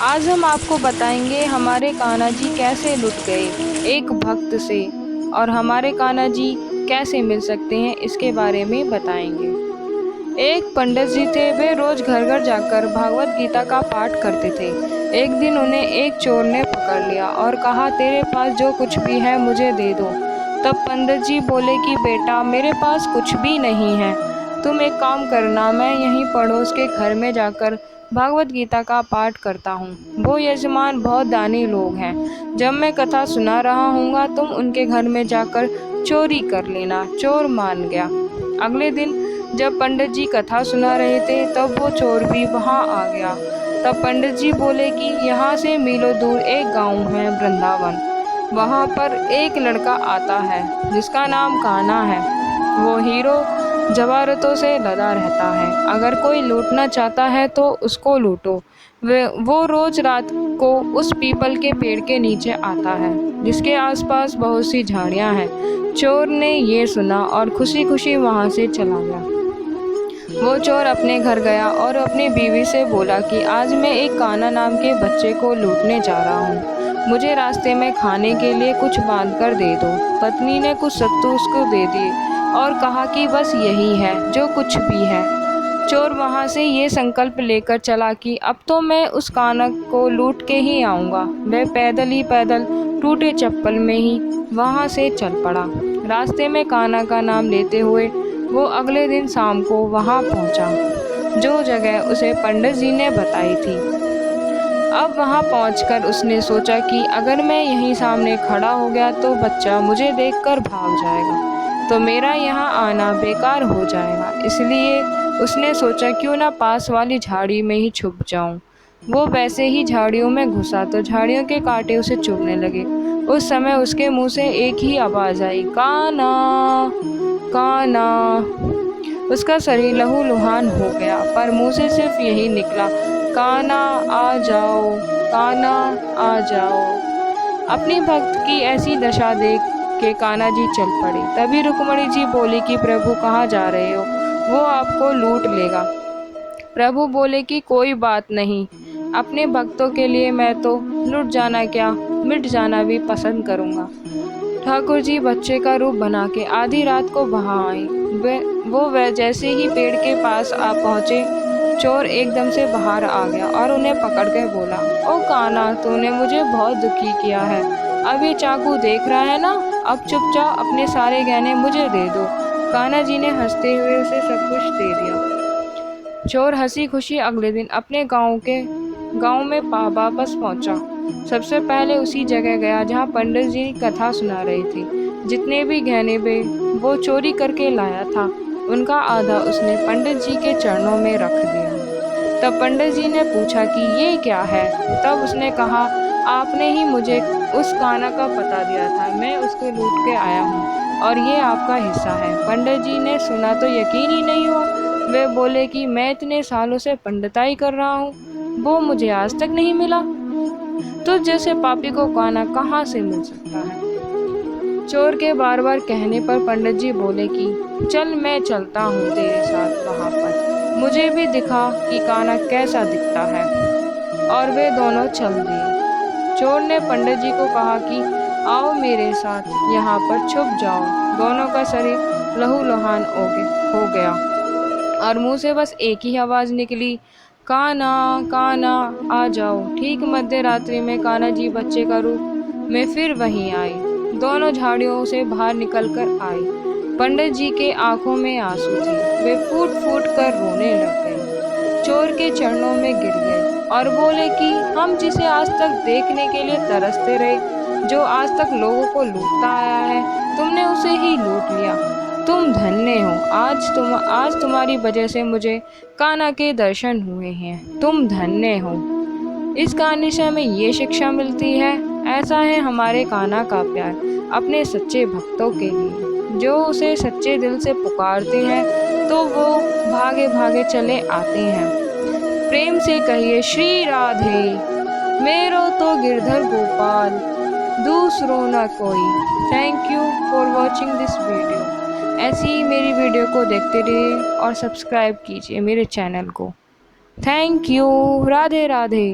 आज हम आपको बताएंगे हमारे कान्हा जी कैसे लुट गए एक भक्त से और हमारे कान्हा जी कैसे मिल सकते हैं इसके बारे में बताएंगे। एक पंडित जी थे, वे रोज घर घर जाकर भागवत गीता का पाठ करते थे। एक दिन उन्हें एक चोर ने पकड़ लिया और कहा, तेरे पास जो कुछ भी है मुझे दे दो। तब पंडित जी बोले कि बेटा, मेरे पास कुछ भी नहीं है, तुम एक काम करना, मैं यहीं पड़ोस के घर में जाकर भागवत गीता का पाठ करता हूँ। वो यजमान बहुत दानी लोग हैं, जब मैं कथा सुना रहा हूँगा तुम उनके घर में जाकर चोरी कर लेना। चोर मान गया। अगले दिन जब पंडित जी कथा सुना रहे थे तब वो चोर भी वहाँ आ गया। तब पंडित जी बोले कि यहाँ से मीलों दूर एक गांव है वृंदावन, वहाँ पर एक लड़का आता है जिसका नाम कान्हा है। वो हीरो जवाहरातों से लदा रहता है, अगर कोई लूटना चाहता है तो उसको लूटो। वो रोज रात को उस पीपल के पेड़ के नीचे आता है जिसके आसपास बहुत सी झाड़ियाँ हैं। चोर ने ये सुना और खुशी खुशी वहाँ से चला गया। वो चोर अपने घर गया और अपनी बीवी से बोला कि आज मैं एक कान्हा नाम के बच्चे को लूटने जा रहा हूँ, मुझे रास्ते में खाने के लिए कुछ बांध कर दे दो। पत्नी ने कुछ सत्तू उसको दे दिए और कहा कि बस यही है जो कुछ भी है। चोर वहाँ से ये संकल्प लेकर चला कि अब तो मैं उस कान्हा को लूट के ही आऊँगा। वह पैदल ही पैदल टूटे चप्पल में ही वहाँ से चल पड़ा। रास्ते में कान्हा का नाम लेते हुए वो अगले दिन शाम को वहाँ पहुँचा, जो जगह उसे पंडित जी ने बताई थी। अब वहाँ पहुँचकर उसने सोचा कि अगर मैं यहीं सामने खड़ा हो गया तो बच्चा मुझे देखकर भाग जाएगा, तो मेरा यहाँ आना बेकार हो जाएगा। इसलिए उसने सोचा क्यों ना पास वाली झाड़ी में ही छुप जाऊं। वो वैसे ही झाड़ियों में घुसा तो झाड़ियों के कांटे उसे चुभने लगे। उस समय उसके मुंह से एक ही आवाज़ आई, कान्हा कान्हा। उसका शरीर लहूलुहान हो गया, पर मुंह से सिर्फ यही निकला, कान्हा आ जाओ, कान्हा आ जाओ। अपनी भक्त की ऐसी दशा देख के कान्हा जी चल पड़े। तभी रुक्मणी जी बोली कि प्रभु कहाँ जा रहे हो, वो आपको लूट लेगा। प्रभु बोले कि कोई बात नहीं, अपने भक्तों के लिए मैं तो लुट जाना क्या, मिट जाना भी पसंद करूँगा। ठाकुर जी बच्चे का रूप बना के आधी रात को वहाँ आई। वह जैसे ही पेड़ के पास आ पहुँचे, चोर एकदम से बाहर आ गया और उन्हें पकड़ कर बोला, ओ कान्हा, तूने मुझे बहुत दुखी किया है। अब ये चाकू देख रहा है ना, अब चुपचाप अपने सारे गहने मुझे दे दो। कान्हा जी ने हंसते हुए उसे सब कुछ दे दिया। चोर हंसी खुशी अगले दिन अपने गांव में वापस पहुंचा। सबसे पहले उसी जगह गया जहां पंडित जी कथा सुना रहे थे। जितने भी गहने वो चोरी करके लाया था, उनका आधा उसने पंडित जी के चरणों में रख दिया। तब पंडित जी ने पूछा कि ये क्या है। तब उसने कहा, आपने ही मुझे उस कान्हा का पता दिया था, मैं उसको लूट के आया हूँ और ये आपका हिस्सा है। पंडित जी ने सुना तो यकीन ही नहीं हुआ। वे बोले कि मैं इतने सालों से पंडिताई कर रहा हूँ, वो मुझे आज तक नहीं मिला। तो जैसे पापी को कान्हा कहाँ से मिल सकता है। चोर के बार बार कहने पर पंडित जी बोले कि चल मैं चलता हूँ तेरे साथ वहाँ पर, मुझे भी दिखा कि कान्हा कैसा दिखता है। और वे दोनों चल दिए। चोर ने पंडित जी को कहा कि आओ मेरे साथ, यहाँ पर छुप जाओ। दोनों का शरीर लहूलुहान हो गया और मुंह से बस एक ही आवाज़ निकली, कान्हा कान्हा आ जाओ। ठीक मध्य रात्रि में कान्हा जी बच्चे का रूप में फिर वहीं आए। दोनों झाड़ियों से बाहर निकल कर आए। पंडित जी के आंखों में आंसू थे, वे फूट फूट कर रोने लग गए। चोर के चरणों में गिर गए और बोले कि हम जिसे आज तक देखने के लिए तरसते रहे, जो आज तक लोगों को लूटता आया है, तुमने उसे ही लूट लिया। तुम धन्य हो, आज तुम्हारी वजह से मुझे कान्हा के दर्शन हुए हैं, तुम धन्य हो। इस कहानी से हमें ये शिक्षा मिलती है, ऐसा है हमारे कान्हा का प्यार अपने सच्चे भक्तों के लिए। जो उसे सच्चे दिल से पुकारते हैं तो वो भागे भागे चले आते हैं। प्रेम से कहिए श्री राधे, मेरो तो गिरधर गोपाल, दूसरों न कोई। Thank you for watching this video. ऐसी ही मेरी वीडियो को देखते रहिए और सब्सक्राइब कीजिए मेरे चैनल को। Thank you. राधे राधे।